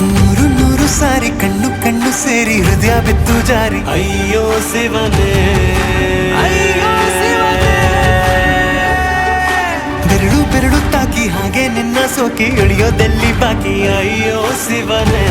ನೂರು ನೂರು ಸಾರಿ ಕಣ್ಣು ಕಣ್ಣು ಸೇರಿ ಹೃದಯ ಬಿತ್ತು ಜಾರಿ ಅಯ್ಯೋ ಶಿವನೇ, ಬೆರಳು ಬೆರಳು ತಾಕಿ ಹಾಗೆ ನಿನ್ನ ಸೋಕಿ ಇಳಿಯೋದೆಲ್ಲಿ ಬಾಕಿ ಅಯ್ಯೋ ಶಿವನೇ.